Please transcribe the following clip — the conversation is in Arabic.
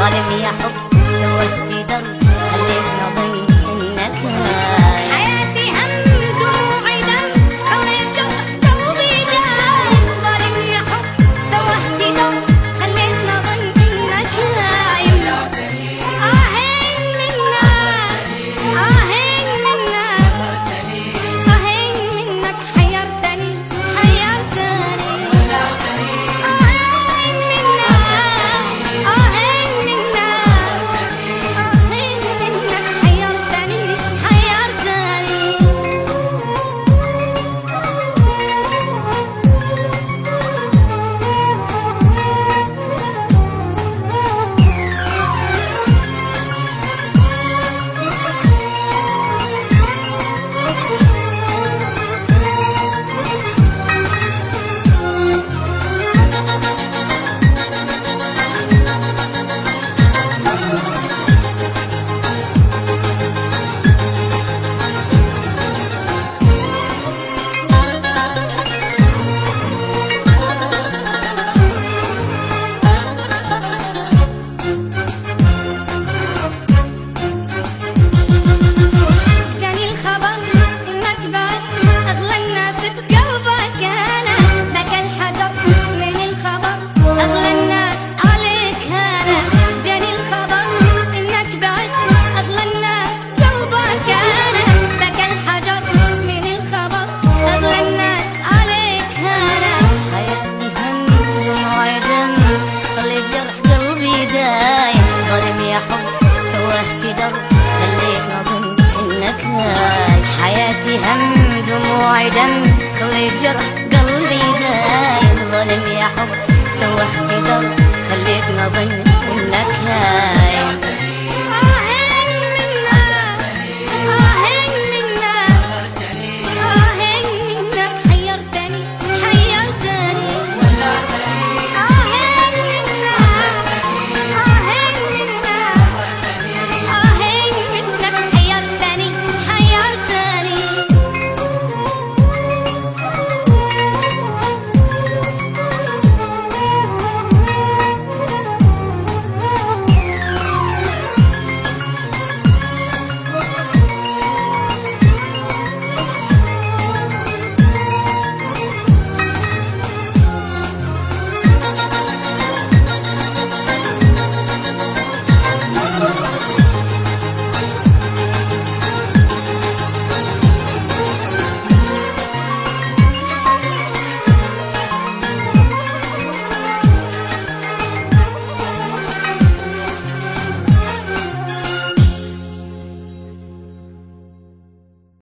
ظالم يا حب توهت درب خليتنا ظن انك هاي حياتي هم دموعي دم خليت جرح قلبي دايم ظالم يا حب توهت درب خليتنا ظن انك هايم آهين منك آهين منك آهين منك حيرتني حيرتني توهت درب خليتنا ظن انك هاي حياتي هم دموعي دم خليت جرح قلبي دايم ظلم يا حب توهت درب خليتنا ظن